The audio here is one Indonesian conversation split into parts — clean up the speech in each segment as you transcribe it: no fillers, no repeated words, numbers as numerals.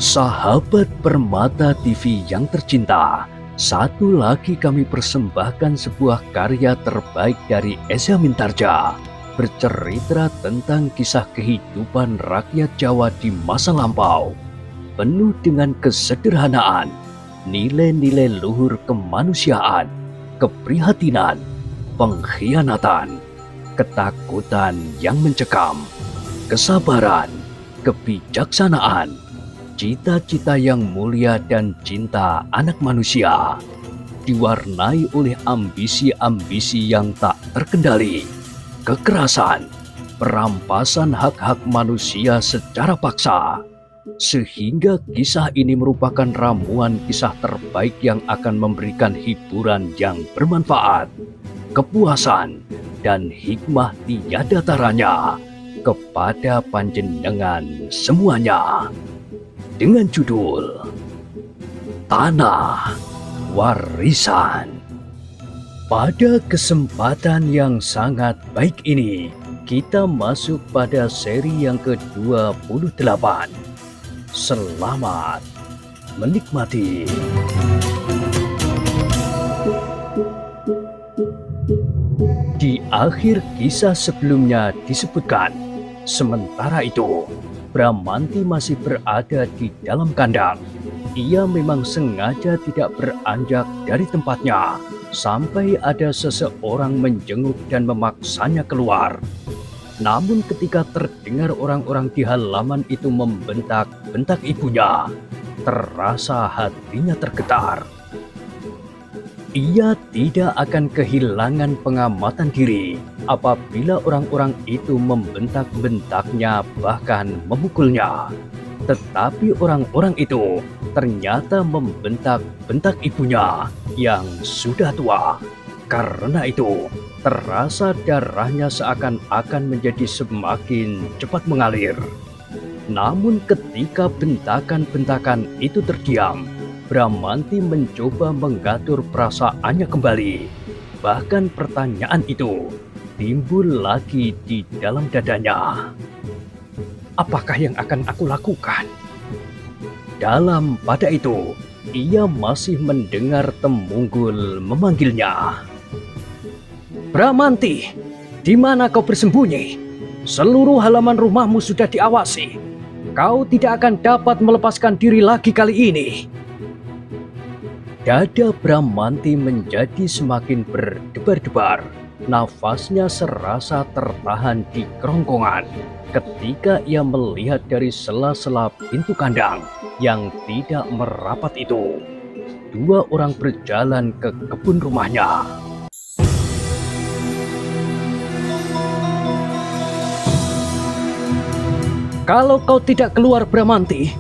Sahabat Permata TV yang tercinta, satu lagi kami persembahkan sebuah karya terbaik dari Eza Mintarja, bercerita tentang kisah kehidupan rakyat Jawa di masa lampau, penuh dengan kesederhanaan, nilai-nilai luhur kemanusiaan, keprihatinan, pengkhianatan, ketakutan yang mencekam, kesabaran, kebijaksanaan, cita-cita yang mulia dan cinta anak manusia, diwarnai oleh ambisi-ambisi yang tak terkendali, kekerasan, perampasan hak-hak manusia secara paksa, sehingga kisah ini merupakan ramuan kisah terbaik yang akan memberikan hiburan yang bermanfaat, kepuasan, dan hikmah tiada taranya kepada panjenengan semuanya. Dengan judul Tanah Warisan. Pada kesempatan yang sangat baik ini, kita masuk pada seri yang ke-28. Selamat menikmati. Di akhir kisah sebelumnya disebutkan, sementara itu Bramanti masih berada di dalam kandang. Ia memang sengaja tidak beranjak dari tempatnya sampai ada seseorang menjenguk dan memaksanya keluar. Namun ketika terdengar orang-orang di halaman itu membentak-bentak ibunya, terasa hatinya tergetar. Ia tidak akan kehilangan pengamatan diri apabila orang-orang itu membentak-bentaknya bahkan memukulnya. Tetapi orang-orang itu ternyata membentak-bentak ibunya yang sudah tua. Karena itu terasa darahnya seakan-akan menjadi semakin cepat mengalir. Namun ketika bentakan-bentakan itu terdiam, Bramanti mencoba menggatur perasaannya kembali. Bahkan pertanyaan itu timbul lagi di dalam dadanya. Apakah yang akan aku lakukan? Pada itu, ia masih mendengar Temunggul memanggilnya. Bramanti, di mana kau bersembunyi? Seluruh halaman rumahmu sudah diawasi. Kau tidak akan dapat melepaskan diri lagi kali ini. Dada Bramanti menjadi semakin berdebar-debar. Nafasnya serasa tertahan di kerongkongan ketika ia melihat dari sela-sela pintu kandang yang tidak merapat itu. Dua orang berjalan ke kebun rumahnya. Kalau kau tidak keluar, Bramanti,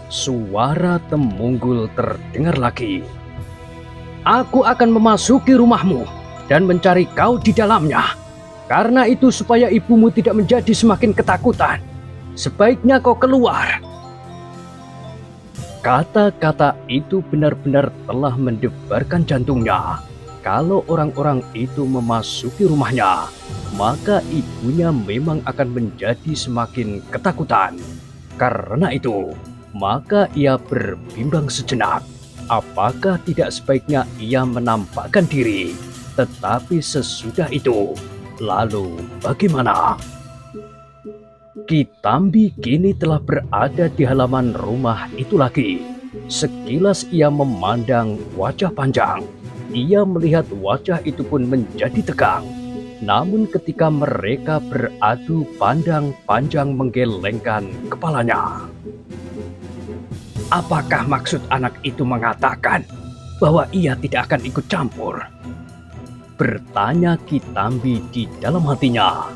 suara Temunggul terdengar lagi. Aku akan memasuki rumahmu dan mencari kau di dalamnya. Karena itu supaya ibumu tidak menjadi semakin ketakutan, sebaiknya kau keluar. Kata-kata itu benar-benar telah mendebarkan jantungnya. Kalau orang-orang itu memasuki rumahnya, maka ibunya memang akan menjadi semakin ketakutan. Karena itu, maka ia berbimbang sejenak. Apakah tidak sebaiknya ia menampakkan diri? Tetapi sesudah itu, lalu bagaimana? Kitambi kini telah berada di halaman rumah itu lagi. Sekilas ia memandang wajah panjang. Ia melihat wajah itu pun menjadi tegang. Namun ketika mereka beradu pandang, panjang menggelengkan kepalanya. Apakah maksud anak itu mengatakan bahwa ia tidak akan ikut campur? Bertanya Kitambi di dalam hatinya.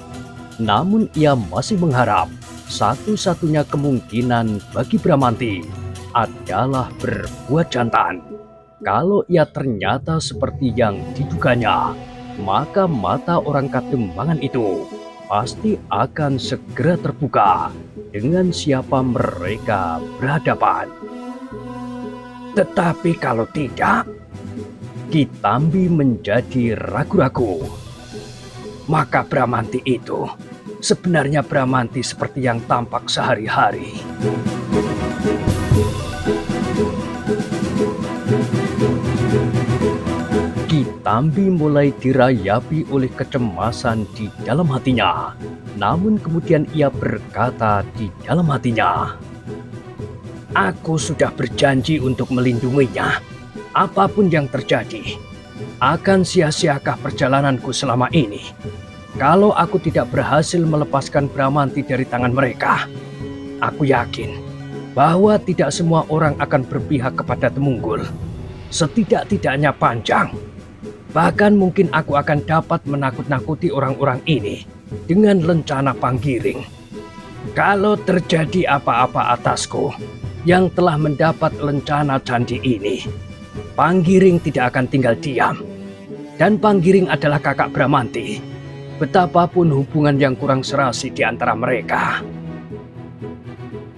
Namun ia masih mengharap satu-satunya kemungkinan bagi Bramanti adalah berbuat jantan. Kalau ia ternyata seperti yang diduganya, maka mata orang Katembangan itu pasti akan segera terbuka dengan siapa mereka berhadapan. Tetapi kalau tidak, Kitambi menjadi ragu-ragu. Maka Bramanti itu sebenarnya Bramanti seperti yang tampak sehari-hari. Tambi mulai dirayapi oleh kecemasan di dalam hatinya. Namun kemudian ia berkata di dalam hatinya, "Aku sudah berjanji untuk melindunginya. Apapun yang terjadi, akan sia-siakah perjalananku selama ini kalau aku tidak berhasil melepaskan Bramanti dari tangan mereka? Aku yakin bahwa tidak semua orang akan berpihak kepada Temunggul. Setidak-tidaknya Panjang. Bahkan mungkin aku akan dapat menakut-nakuti orang-orang ini dengan lencana Panggiring. Kalau terjadi apa-apa atasku yang telah mendapat lencana candi ini, Panggiring tidak akan tinggal diam. Dan Panggiring adalah kakak Bramanti. Betapapun hubungan yang kurang serasi di antara mereka."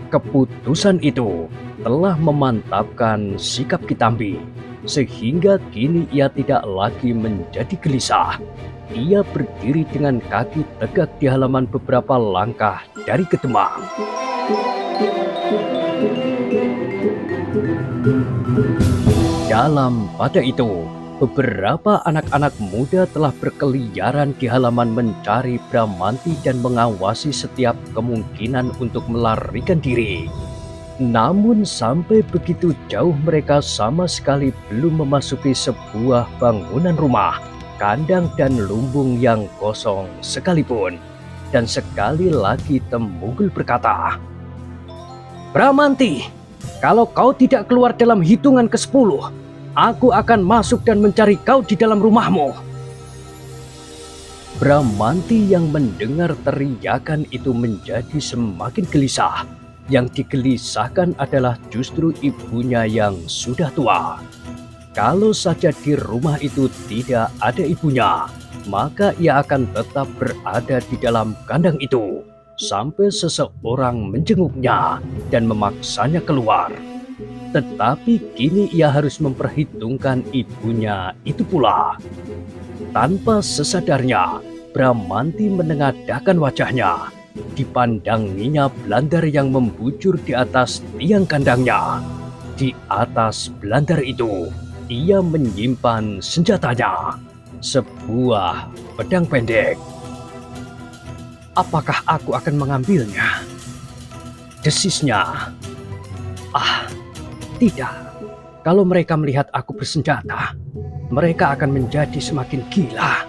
Keputusan itu telah memantapkan sikap Kitambi, sehingga kini ia tidak lagi menjadi gelisah. Ia berdiri dengan kaki tegak di halaman beberapa langkah dari Gedemang. Dalam pada itu, beberapa anak-anak muda telah berkeliaran di halaman mencari Bramanti dan mengawasi setiap kemungkinan untuk melarikan diri. Namun sampai begitu jauh mereka sama sekali belum memasuki sebuah bangunan rumah, kandang dan lumbung yang kosong sekalipun. Dan sekali lagi Temunggul berkata, "Bramanti, kalau kau tidak keluar dalam hitungan ke-10, aku akan masuk dan mencari kau di dalam rumahmu." Bramanti yang mendengar teriakan itu menjadi semakin gelisah. Yang digelisahkan adalah justru ibunya yang sudah tua. Kalau saja di rumah itu tidak ada ibunya, maka ia akan tetap berada di dalam kandang itu sampai seseorang menjenguknya dan memaksanya keluar. Tetapi kini ia harus memperhitungkan ibunya itu pula. Tanpa sesadarnya, Bramanti menengadahkan wajahnya. Dipandanginya belandar yang membujur di atas tiang kandangnya. Di atas belandar itu, ia menyimpan senjatanya, sebuah pedang pendek. "Apakah aku akan mengambilnya?" desisnya. "Ah, tidak. Kalau mereka melihat aku bersenjata, mereka akan menjadi semakin gila."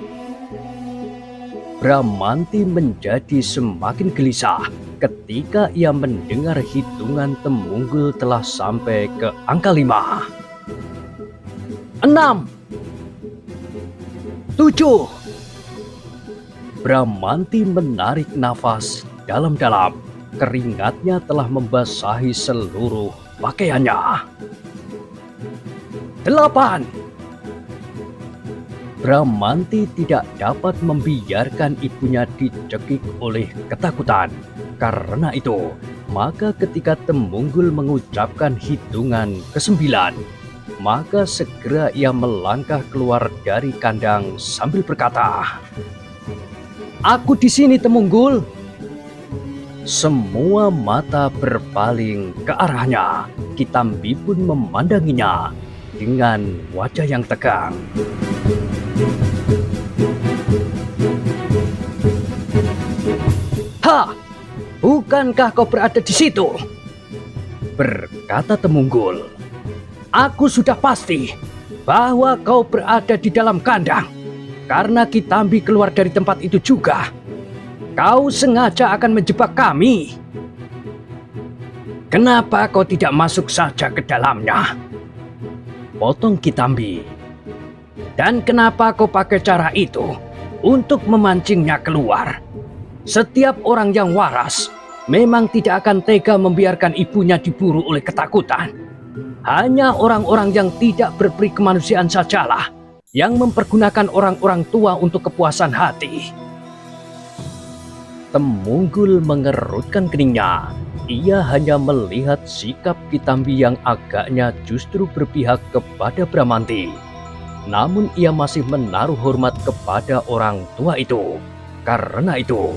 Bramanti menjadi semakin gelisah ketika ia mendengar hitungan Temunggul telah sampai ke angka 5. 6, 7. Bramanti menarik nafas dalam-dalam. Keringatnya telah membasahi seluruh pakaiannya. 8. Bramanti tidak dapat membiarkan ibunya dicekik oleh ketakutan. Karena itu, maka ketika Temunggul mengucapkan hitungan ke-9, maka segera ia melangkah keluar dari kandang sambil berkata, "Aku di sini, Temunggul." Semua mata berpaling ke arahnya. Kitambi pun memandanginya dengan wajah yang tegang. "Ha! Bukankah kau berada di situ?" berkata Temunggul. "Aku sudah pasti bahwa kau berada di dalam kandang. Karena Kitambi keluar dari tempat itu juga. Kau sengaja akan menjebak kami. Kenapa kau tidak masuk saja ke dalamnya?" potong Kitambi. "Dan kenapa kau pakai cara itu untuk memancingnya keluar? Setiap orang yang waras memang tidak akan tega membiarkan ibunya diburu oleh ketakutan. Hanya orang-orang yang tidak berperi kemanusiaan sajalah yang mempergunakan orang-orang tua untuk kepuasan hati." Temunggul mengerutkan keningnya. Ia hanya melihat sikap Kitambi yang agaknya justru berpihak kepada Bramanti. Namun ia masih menaruh hormat kepada orang tua itu. Karena itu,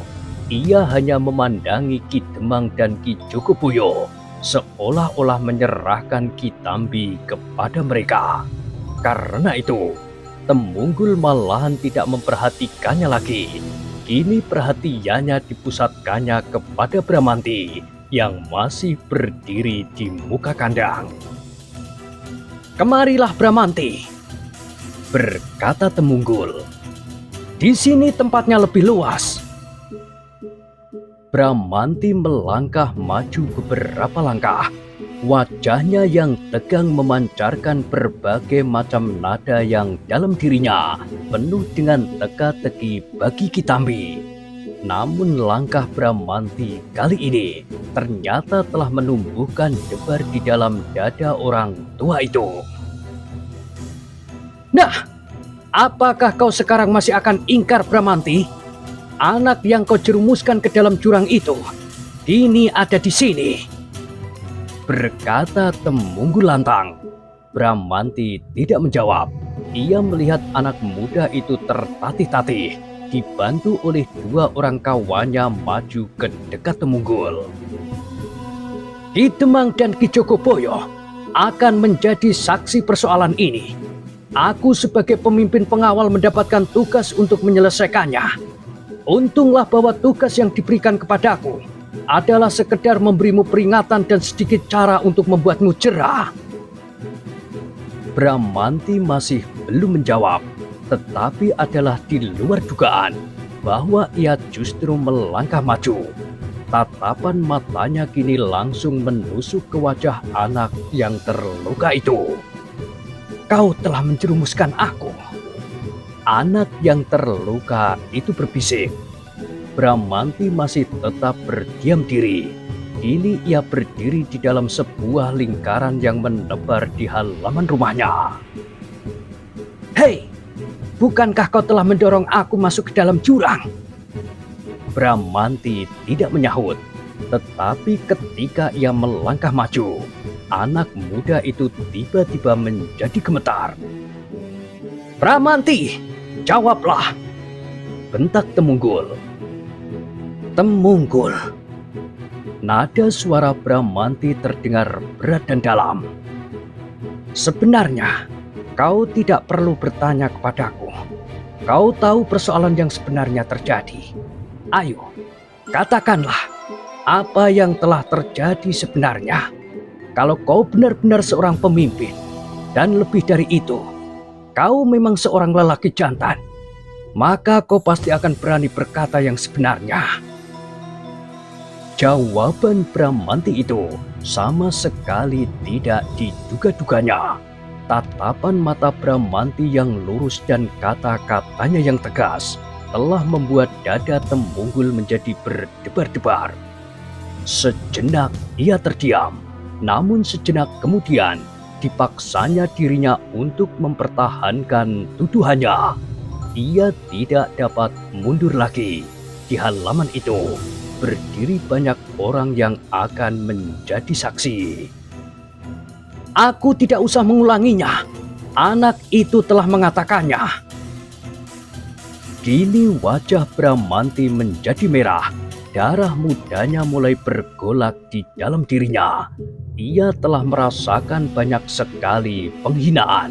ia hanya memandangi Ki Demang dan Ki Jogoboyo seolah-olah menyerahkan Kitambi kepada mereka. Karena itu, Temunggul malahan tidak memperhatikannya lagi. Kini perhatiannya dipusatkannya kepada Bramanti yang masih berdiri di muka kandang. "Kemarilah Bramanti," berkata Temunggul. "Di sini tempatnya lebih luas." Bramanti melangkah maju beberapa langkah. Wajahnya yang tegang memancarkan berbagai macam nada yang dalam dirinya penuh dengan teka-teki bagi Kitambi. Namun langkah Bramanti kali ini ternyata telah menumbuhkan debar di dalam dada orang tua itu. "Nah, apakah kau sekarang masih akan ingkar, Bramanti? Anak yang kau jerumuskan ke dalam jurang itu kini ada di sini," berkata Temunggul lantang. Bramanti tidak menjawab. Ia melihat anak muda itu tertatih-tatih, dibantu oleh dua orang kawannya maju ke dekat Temunggul. "Ki Demang dan Ki Jogoboyo akan menjadi saksi persoalan ini. Aku sebagai pemimpin pengawal mendapatkan tugas untuk menyelesaikannya. Untunglah bahwa tugas yang diberikan kepadaku adalah sekedar memberimu peringatan dan sedikit cara untuk membuatmu jera." Bramanti masih belum menjawab, tetapi adalah di luar dugaan bahwa ia justru melangkah maju. Tatapan matanya kini langsung menusuk ke wajah anak yang terluka itu. "Kau telah menjerumuskan aku." Anak yang terluka itu berbisik. Bramanti masih tetap berdiam diri. Kini ia berdiri di dalam sebuah lingkaran yang menebar di halaman rumahnya. "Hei, bukankah kau telah mendorong aku masuk ke dalam jurang?" Bramanti tidak menyahut. Tetapi ketika ia melangkah maju, anak muda itu tiba-tiba menjadi gemetar. "Bramanti, jawablah!" bentak Temunggul. "Temunggul." Nada suara Bramanti terdengar berat dan dalam. "Sebenarnya kau tidak perlu bertanya kepadaku. Kau tahu persoalan yang sebenarnya terjadi. Ayo, katakanlah apa yang telah terjadi sebenarnya. Kalau kau benar-benar seorang pemimpin, dan lebih dari itu, kau memang seorang lelaki jantan, maka kau pasti akan berani berkata yang sebenarnya." Jawaban Bramanti itu sama sekali tidak diduga-duganya. Tatapan mata Bramanti yang lurus dan kata-katanya yang tegas telah membuat dada Temunggul menjadi berdebar-debar. Sejenak ia terdiam, namun sejenak kemudian dipaksanya dirinya untuk mempertahankan tuduhannya. Ia tidak dapat mundur lagi. Di halaman itu berdiri banyak orang yang akan menjadi saksi. "Aku tidak usah mengulanginya. Anak itu telah mengatakannya." Kini wajah Bramanti menjadi merah. Darah mudanya mulai bergolak di dalam dirinya. Ia telah merasakan banyak sekali penghinaan.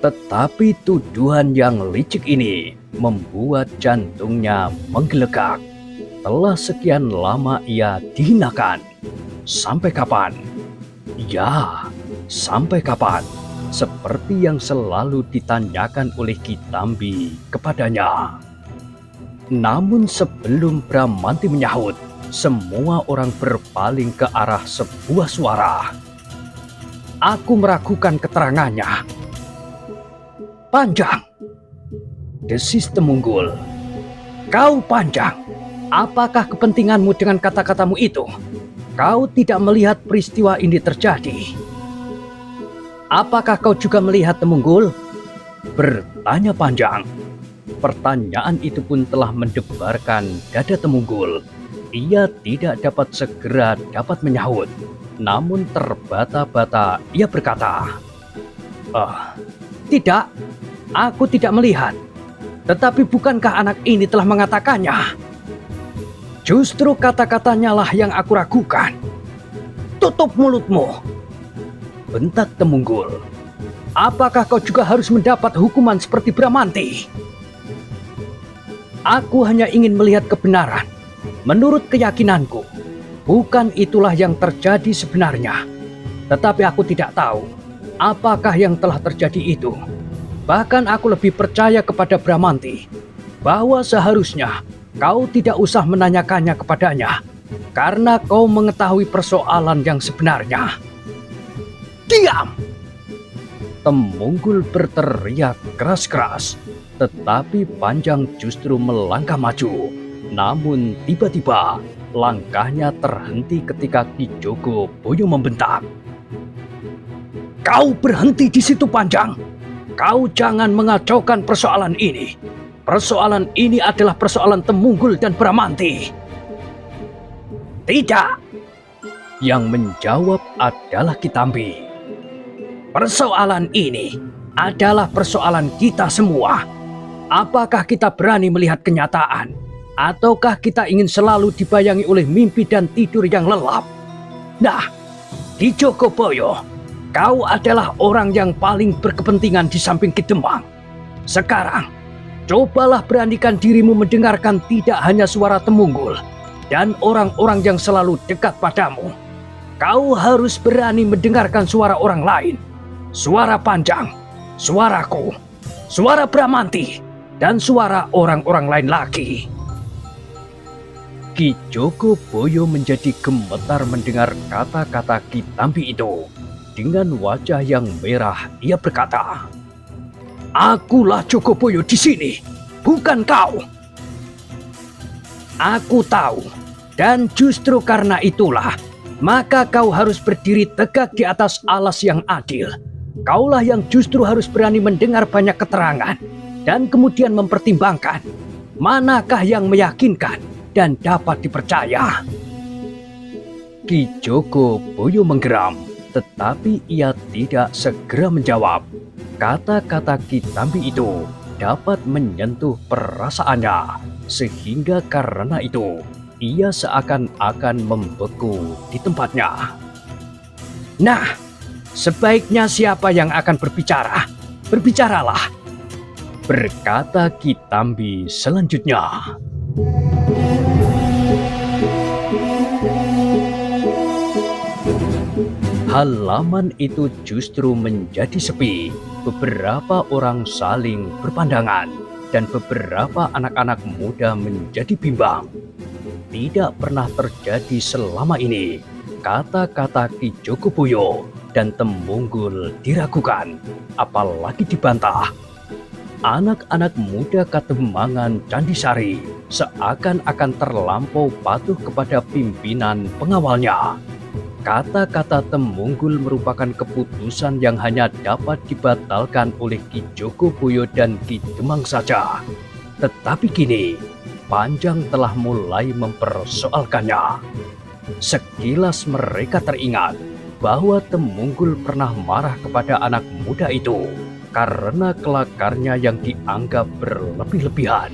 Tetapi tuduhan yang licik ini membuat jantungnya menggelegak. Telah sekian lama ia dihinakan. Sampai kapan? Ya, sampai kapan? Seperti yang selalu ditanyakan oleh Kitambi kepadanya. Namun sebelum Bramanti menyahut, semua orang berpaling ke arah sebuah suara. "Aku meragukan keterangannya." "Panjang," desis Temunggul. "Kau Panjang, apakah kepentinganmu dengan kata-katamu itu? Kau tidak melihat peristiwa ini terjadi." "Apakah kau juga melihat, Temunggul?" bertanya Panjang. Pertanyaan itu pun telah mendebarkan dada Temunggul. Ia tidak dapat segera dapat menyahut. Namun terbata-bata ia berkata, "Tidak, aku tidak melihat. Tetapi bukankah anak ini telah mengatakannya?" "Justru kata-katanya lah yang aku ragukan." "Tutup mulutmu," bentak Temunggul. Apakah kau juga harus mendapat hukuman seperti Bramanti? Aku hanya ingin melihat kebenaran. Menurut keyakinanku, bukan itulah yang terjadi sebenarnya. Tetapi aku tidak tahu apakah yang telah terjadi itu. Bahkan aku lebih percaya kepada Bramanti bahwa seharusnya kau tidak usah menanyakannya kepadanya karena kau mengetahui persoalan yang sebenarnya. Diam! Temunggul berteriak keras-keras, tetapi Panjang justru melangkah maju. Namun tiba-tiba langkahnya terhenti ketika Ki Joko Boyo membentak. Kau berhenti di situ, Panjang. Kau jangan mengacaukan persoalan ini. Persoalan ini adalah persoalan Temunggul dan Bramanti. Tidak. Yang menjawab adalah Kitambi. Persoalan ini adalah persoalan kita semua. Apakah kita berani melihat kenyataan? Ataukah kita ingin selalu dibayangi oleh mimpi dan tidur yang lelap? Nah, Ki Joko Boyo, kau adalah orang yang paling berkepentingan di samping Ki Demang. Sekarang, cobalah beranikan dirimu mendengarkan tidak hanya suara Temunggul dan orang-orang yang selalu dekat padamu. Kau harus berani mendengarkan suara orang lain. Suara Panjang, suaraku, suara Bramanti, dan suara orang-orang lain lagi. Ki Joko Boyo menjadi gemetar mendengar kata-kata Kitambi itu. Dengan wajah yang merah, ia berkata, Akulah Joko Boyo di sini, bukan kau. Aku tahu, dan justru karena itulah, maka kau harus berdiri tegak di atas alas yang adil. Kaulah yang justru harus berani mendengar banyak keterangan dan kemudian mempertimbangkan manakah yang meyakinkan dan dapat dipercaya. Ki Joko Boyo menggeram, tetapi ia tidak segera menjawab. Kata-kata Kitambi itu dapat menyentuh perasaannya, sehingga karena itu ia seakan-akan membeku di tempatnya. Nah, sebaiknya siapa yang akan berbicara? Berbicaralah, berkata Kitambi selanjutnya. Halaman itu justru menjadi sepi. Beberapa orang saling berpandangan dan beberapa anak-anak muda menjadi bimbang. Tidak pernah terjadi selama ini. Kata-kata Ki Joko Boyo dan Temunggul diragukan, apalagi dibantah. Anak-anak muda Kademangan Candisari seakan-akan terlampau patuh kepada pimpinan pengawalnya. Kata-kata Temunggul merupakan keputusan yang hanya dapat dibatalkan oleh Ki Joko Boyo dan Ki Demang saja. Tetapi kini, Panjang telah mulai mempersoalkannya. Sekilas mereka teringat bahwa Temunggul pernah marah kepada anak muda itu karena kelakarnya yang dianggap berlebih-lebihan.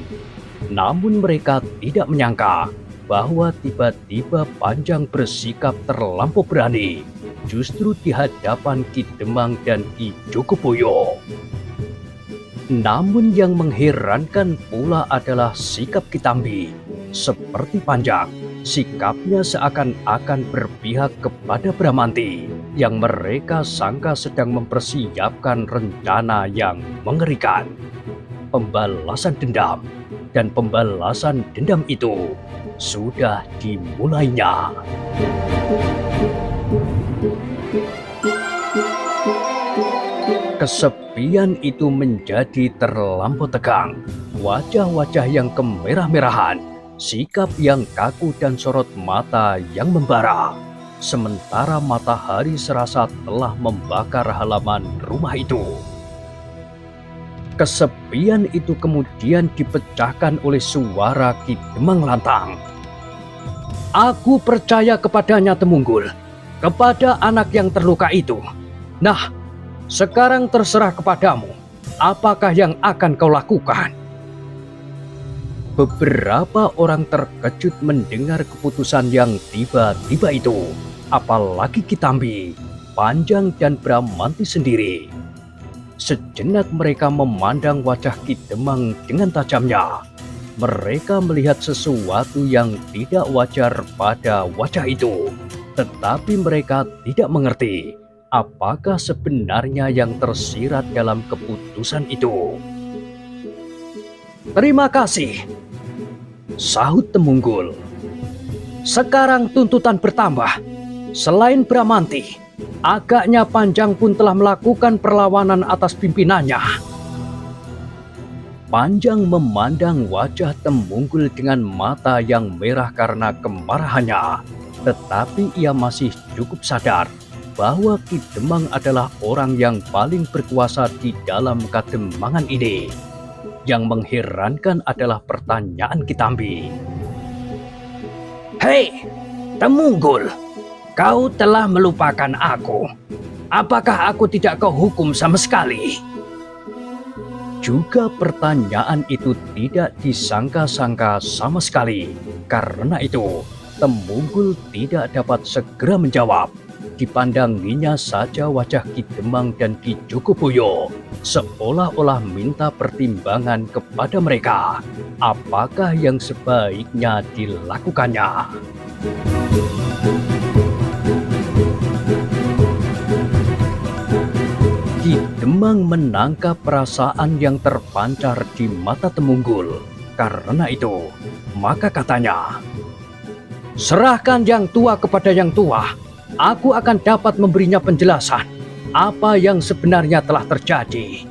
Namun mereka tidak menyangka bahwa tiba-tiba Panjang bersikap terlampau berani justru di hadapan Ki Demang dan Ki Joko Boyo. Namun yang mengherankan pula adalah sikap Kitambi. Seperti Panjang, sikapnya seakan-akan berpihak kepada Bramanti yang mereka sangka sedang mempersiapkan rencana yang mengerikan. Pembalasan dendam, dan pembalasan dendam itu sudah dimulainya. Kesepian itu menjadi terlampau tegang. Wajah-wajah yang kemerah-merahan, sikap yang kaku dan sorot mata yang membara. Sementara matahari serasa telah membakar halaman rumah itu. Kesepian itu kemudian dipecahkan oleh suara Ki Demang lantang. Aku percaya kepadanya, Temunggul, kepada anak yang terluka itu. Nah, sekarang terserah kepadamu, apakah yang akan kau lakukan? Beberapa orang terkejut mendengar keputusan yang tiba-tiba itu, apalagi Kitambi, Panjang dan Bramanti sendiri. Sejenak mereka memandang wajah Ki Demang dengan tajamnya. Mereka melihat sesuatu yang tidak wajar pada wajah itu, tetapi mereka tidak mengerti apakah sebenarnya yang tersirat dalam keputusan itu. "Terima kasih," sahut Temunggul. "Sekarang tuntutan bertambah. Selain Bramanti, agaknya Panjang pun telah melakukan perlawanan atas pimpinannya." Panjang memandang wajah Temunggul dengan mata yang merah karena kemarahannya, tetapi ia masih cukup sadar bahwa Ki Demang adalah orang yang paling berkuasa di dalam Kademangan ini. Yang mengherankan adalah pertanyaan Kitambi. "Hei, Temunggul, kau telah melupakan aku. Apakah aku tidak kau hukum sama sekali?" Juga pertanyaan itu tidak disangka-sangka sama sekali. Karena itu, Temunggul tidak dapat segera menjawab. Dipandanginya saja wajah Ki Demang dan Ki Jogoboyo, seolah-olah minta pertimbangan kepada mereka apakah yang sebaiknya dilakukannya. Ki Demang menangkap perasaan yang terpancar di mata Temunggul. Karena itu, maka katanya, "Serahkan yang tua kepada yang tua. Aku akan dapat memberinya penjelasan apa yang sebenarnya telah terjadi."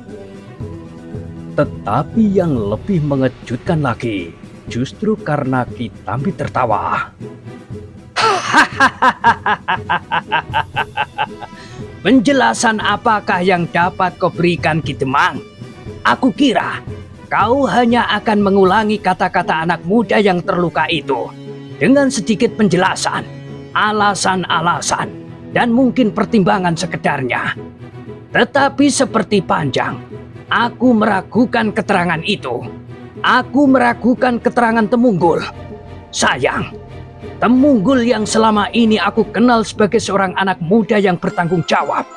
Tetapi yang lebih mengejutkan lagi, justru karena Kitambi tertawa. "Penjelasan apakah yang dapat kau berikan, Ki Demang? Aku kira kau hanya akan mengulangi kata-kata anak muda yang terluka itu dengan sedikit penjelasan, alasan-alasan, dan mungkin pertimbangan sekedarnya. Tetapi seperti Panjang, aku meragukan keterangan itu. Aku meragukan keterangan Temunggul. Sayang, Temunggul yang selama ini aku kenal sebagai seorang anak muda yang bertanggung jawab.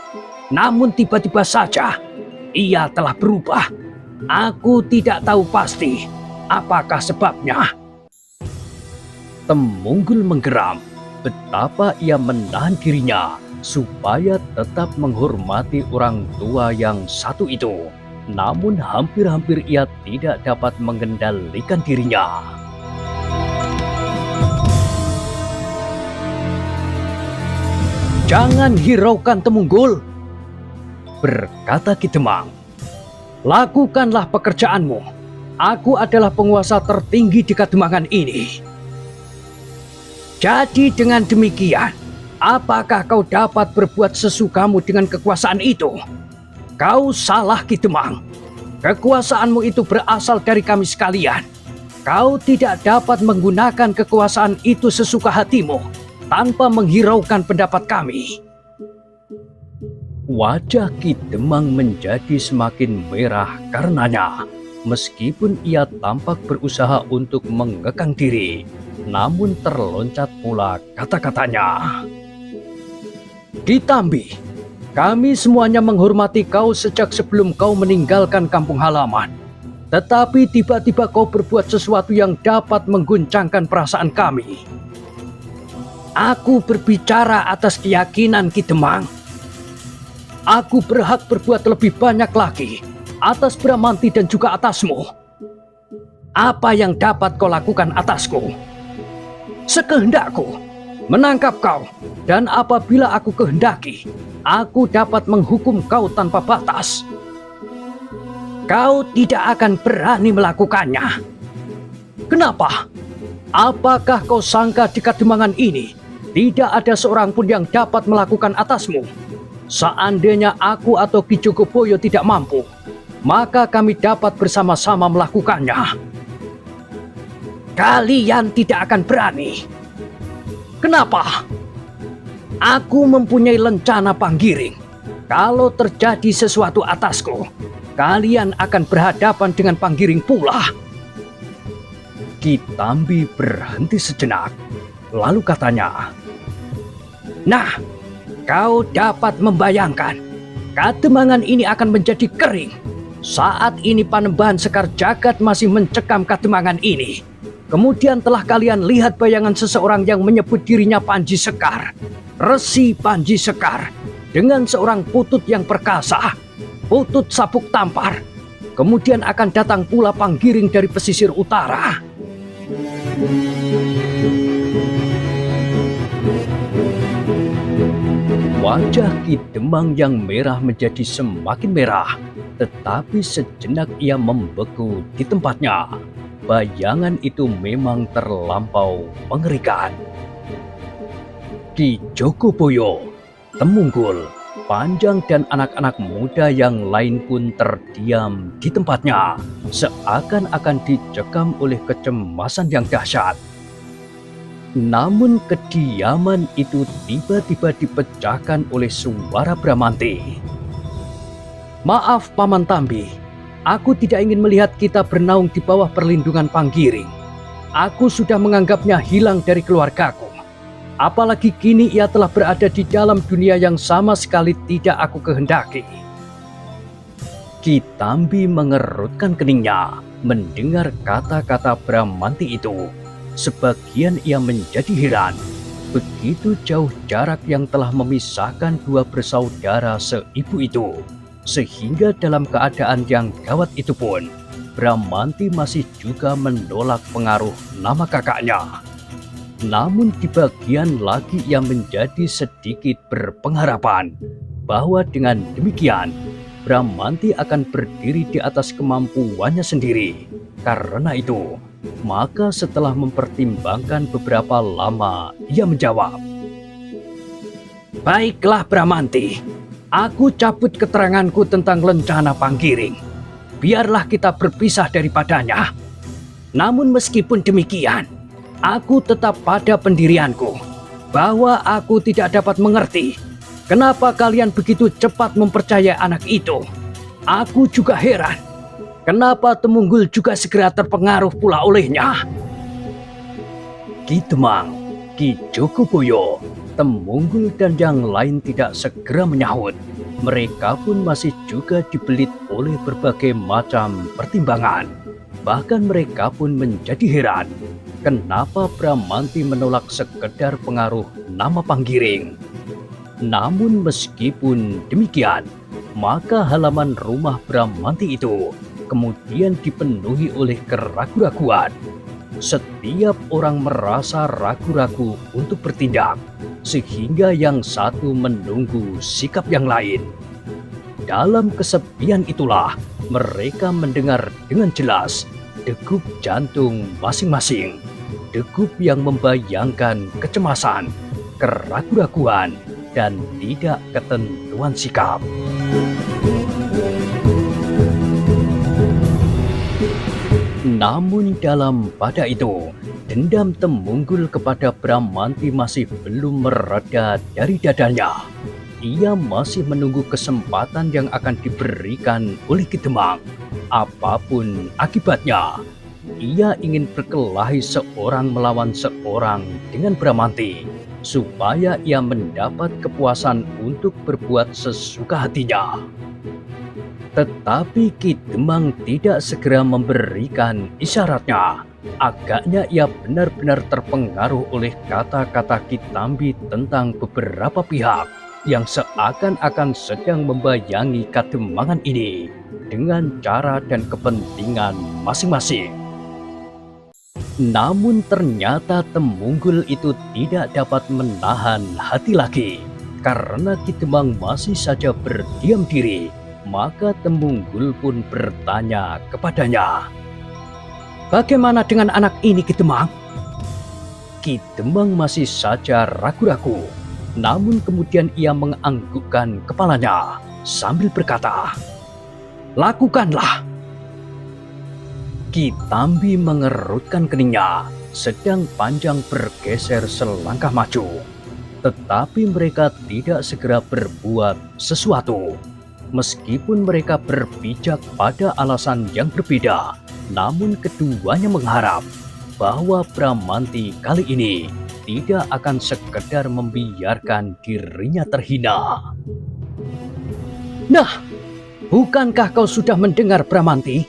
Namun tiba-tiba saja, ia telah berubah. Aku tidak tahu pasti apakah sebabnya." Temunggul menggeram. Betapa ia menahan dirinya supaya tetap menghormati orang tua yang satu itu. Namun hampir-hampir ia tidak dapat mengendalikan dirinya. "Jangan hiraukan, Temunggul," berkata Ki Demang. "Lakukanlah pekerjaanmu. Aku adalah penguasa tertinggi di Kademangan ini. Jadi dengan demikian, apakah kau dapat berbuat sesukamu dengan kekuasaan itu? Kau salah, Ki Demang. Kekuasaanmu itu berasal dari kami sekalian. Kau tidak dapat menggunakan kekuasaan itu sesuka hatimu tanpa menghiraukan pendapat kami." Wajah Ki Demang menjadi semakin merah karenanya. Meskipun ia tampak berusaha untuk mengekang diri, namun terloncat pula kata-katanya. "Kitambi, kami semuanya menghormati kau sejak sebelum kau meninggalkan kampung halaman. Tetapi tiba-tiba kau berbuat sesuatu yang dapat mengguncangkan perasaan kami." "Aku berbicara atas keyakinan, Ki Demang. Aku berhak berbuat lebih banyak lagi atas Bramanti dan juga atasmu. Apa yang dapat kau lakukan atasku? Sekehendakku menangkap kau, dan apabila aku kehendaki, aku dapat menghukum kau tanpa batas. Kau tidak akan berani melakukannya. Kenapa? Apakah kau sangka di Kademangan ini tidak ada seorang pun yang dapat melakukan atasmu? Seandainya aku atau Ki Jogoboyo tidak mampu, maka kami dapat bersama-sama melakukannya. Kalian tidak akan berani. Kenapa? Aku mempunyai lencana panggiring. Kalau terjadi sesuatu atasku, kalian akan berhadapan dengan panggiring pula." Kitambi berhenti sejenak, lalu katanya, "Nah, kau dapat membayangkan Kademangan ini akan menjadi kering. Saat ini Panembahan Sekar Jagat masih mencekam kademangan ini. Kemudian telah kalian lihat bayangan seseorang yang menyebut dirinya Panji Sekar, Resi Panji Sekar, dengan seorang putut yang perkasa, putut sabuk tampar. Kemudian akan datang pula Panggiring dari pesisir utara. Wajah Ki Demang yang merah menjadi semakin merah, tetapi sejenak ia membeku di tempatnya. Bayangan itu memang terlampau mengerikan. Ki Jogoboyo, Temungkul, Panjang dan anak-anak muda yang lain pun terdiam di tempatnya, seakan-akan dicekam oleh kecemasan yang dahsyat. Namun kediaman itu tiba-tiba dipecahkan oleh suara Bramanti. "Maaf Paman Tambi, aku tidak ingin melihat kita bernaung di bawah perlindungan Panggiring. Aku sudah menganggapnya hilang dari keluargaku. Apalagi kini ia telah berada di dalam dunia yang sama sekali tidak aku kehendaki." Ki Tambi mengerutkan keningnya mendengar kata-kata Bramanti itu. Sebagian ia menjadi heran. Begitu jauh jarak yang telah memisahkan dua bersaudara seibu itu, sehingga dalam keadaan yang gawat itu pun, Bramanti masih juga menolak pengaruh nama kakaknya. Namun di bagian lagi ia menjadi sedikit berpengharapan bahwa dengan demikian Bramanti akan berdiri di atas kemampuannya sendiri. Karena itu, maka setelah mempertimbangkan beberapa lama, ia menjawab, "Baiklah Bramanti, aku cabut keteranganku tentang lencana Panggiring. Biarlah kita berpisah daripadanya. Namun meskipun demikian, aku tetap pada pendirianku bahwa aku tidak dapat mengerti kenapa kalian begitu cepat mempercayai anak itu. Aku juga heran, kenapa Temungkul juga segera terpengaruh pula olehnya?" Ki Demang, Ki Jogoboyo, Temungkul dan yang lain tidak segera menyahut. Mereka pun masih juga dibelit oleh berbagai macam pertimbangan. Bahkan mereka pun menjadi heran, kenapa Bramanti menolak sekedar pengaruh nama Panggiring. Namun meskipun demikian, maka halaman rumah Bramanti itu kemudian dipenuhi oleh keraguan-raguan. Setiap orang merasa ragu-ragu untuk bertindak, sehingga yang satu menunggu sikap yang lain. Dalam kesepian itulah mereka mendengar dengan jelas degup jantung masing-masing, degup yang membayangkan kecemasan, keraguan-raguan, dan tidak ketentuan sikap. Namun dalam pada itu, dendam Temungkul kepada Bramanti masih belum mereda dari dadanya. Ia masih menunggu kesempatan yang akan diberikan oleh Ki Demang. Apapun akibatnya, ia ingin berkelahi seorang melawan seorang dengan Bramanti, supaya ia mendapat kepuasan untuk berbuat sesuka hatinya. Tetapi Ki Demang tidak segera memberikan isyaratnya. Agaknya ia benar-benar terpengaruh oleh kata-kata Ki Tambi tentang beberapa pihak yang seakan-akan sedang membayangi kademangan ini dengan cara dan kepentingan masing-masing. Namun ternyata Temungkul itu tidak dapat menahan hati lagi. Karena Ki Demang masih saja berdiam diri, maka Temungkul pun bertanya kepadanya, "Bagaimana dengan anak ini, Ki Demang?" Ki Demang masih saja ragu-ragu, namun kemudian ia menganggukkan kepalanya sambil berkata, "Lakukanlah." Ki Tambi mengerutkan keningnya, sedang Panjang bergeser selangkah maju. Tetapi mereka tidak segera berbuat sesuatu. Meskipun mereka berpijak pada alasan yang berbeda, namun keduanya mengharap bahwa Bramanti kali ini tidak akan sekedar membiarkan dirinya terhina. Nah, bukankah kau sudah mendengar Bramanti?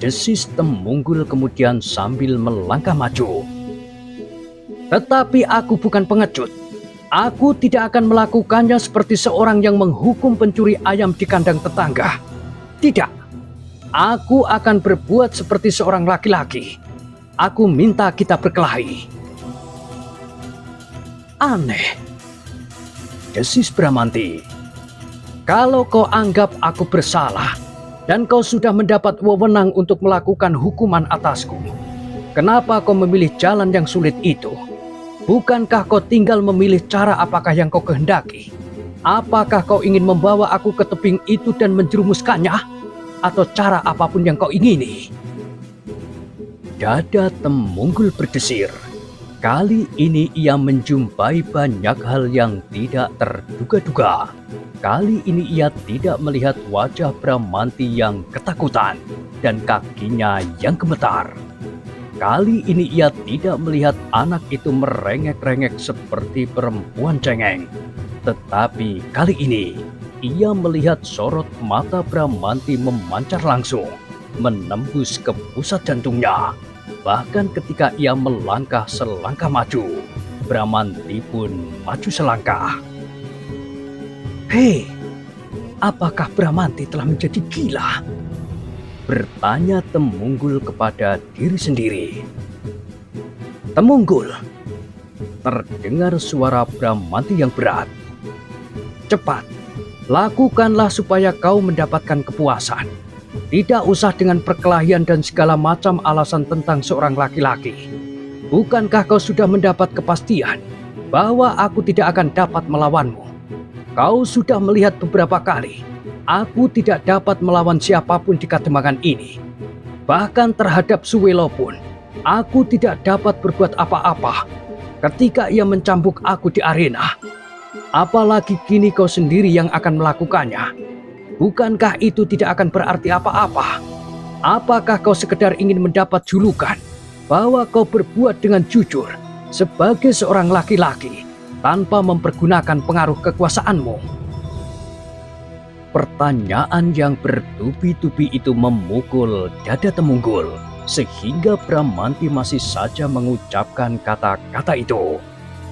Desis Temunggul kemudian sambil melangkah maju. Tetapi aku bukan pengecut. Aku tidak akan melakukannya seperti seorang yang menghukum pencuri ayam di kandang tetangga. Tidak. Aku akan berbuat seperti seorang laki-laki. Aku minta kita berkelahi. Aneh. Desis Bramanti. Kalau kau anggap aku bersalah dan kau sudah mendapat wewenang untuk melakukan hukuman atasku, kenapa kau memilih jalan yang sulit itu? Bukankah kau tinggal memilih cara apakah yang kau kehendaki? Apakah kau ingin membawa aku ke tebing itu dan menjerumuskannya? Atau cara apapun yang kau ingini? Dada Temunggul berdesir. Kali ini ia menjumpai banyak hal yang tidak terduga-duga. Kali ini ia tidak melihat wajah Bramanti yang ketakutan dan kakinya yang gemetar. Kali ini ia tidak melihat anak itu merengek-rengek seperti perempuan cengeng. Tetapi kali ini ia melihat sorot mata Bramanti memancar langsung, menembus ke pusat jantungnya. Bahkan ketika ia melangkah selangkah maju, Bramanti pun maju selangkah. Hei, apakah Bramanti telah menjadi gila? Bertanya Temunggul kepada diri sendiri. Temunggul, terdengar suara Bramanti yang berat. Cepat, lakukanlah supaya kau mendapatkan kepuasan. Tidak usah dengan perkelahian dan segala macam alasan tentang seorang laki-laki. Bukankah kau sudah mendapat kepastian bahwa aku tidak akan dapat melawanmu? Kau sudah melihat beberapa kali. Aku tidak dapat melawan siapapun di Kademangan ini. Bahkan terhadap Suwelo pun, aku tidak dapat berbuat apa-apa ketika ia mencambuk aku di arena. Apalagi kini kau sendiri yang akan melakukannya. Bukankah itu tidak akan berarti apa-apa? Apakah kau sekedar ingin mendapat julukan bahwa kau berbuat dengan jujur sebagai seorang laki-laki tanpa mempergunakan pengaruh kekuasaanmu? Pertanyaan yang bertubi-tubi itu memukul dada Temunggul, sehingga Bramanti masih saja mengucapkan kata-kata itu.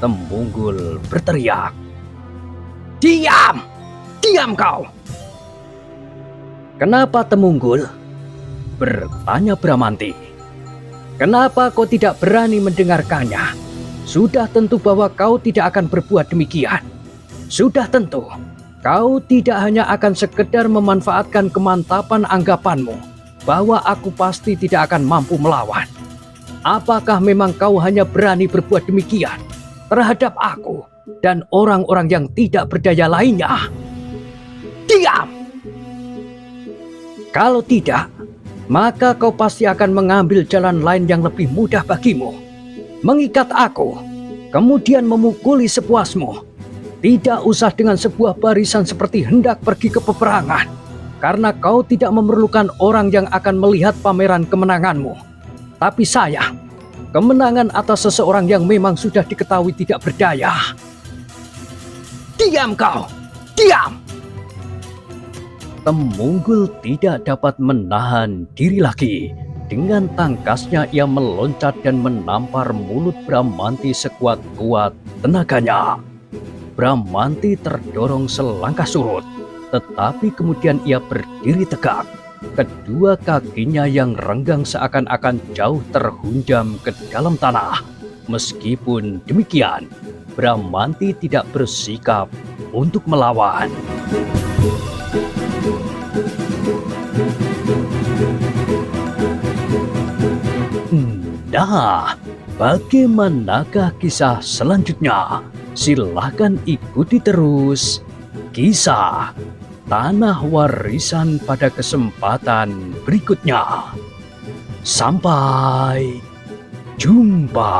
Temunggul berteriak, "Diam! Diam kau!" "Kenapa Temunggul?" bertanya Bramanti. "Kenapa kau tidak berani mendengarkannya? Sudah tentu bahwa kau tidak akan berbuat demikian. Sudah tentu kau tidak hanya akan sekedar memanfaatkan kemantapan anggapanmu bahwa aku pasti tidak akan mampu melawan. Apakah memang kau hanya berani berbuat demikian terhadap aku dan orang-orang yang tidak berdaya lainnya? Diam! Kalau tidak, maka kau pasti akan mengambil jalan lain yang lebih mudah bagimu. Mengikat aku, kemudian memukuli sepuasmu. Tidak usah dengan sebuah barisan seperti hendak pergi ke peperangan, karena kau tidak memerlukan orang yang akan melihat pameran kemenanganmu. Tapi sayang, kemenangan atas seseorang yang memang sudah diketahui tidak berdaya." "Diam kau! Diam!" Temunggul tidak dapat menahan diri lagi. Dengan tangkasnya ia meloncat dan menampar mulut Bramanti sekuat-kuat tenaganya. Bramanti terdorong selangkah surut, tetapi kemudian ia berdiri tegak. Kedua kakinya yang renggang seakan-akan jauh terhunjam ke dalam tanah. Meskipun demikian, Bramanti tidak bersikap untuk melawan. Nah, bagaimanakah kisah selanjutnya? Silahkan ikuti terus kisah Tanah Warisan pada kesempatan berikutnya. Sampai jumpa.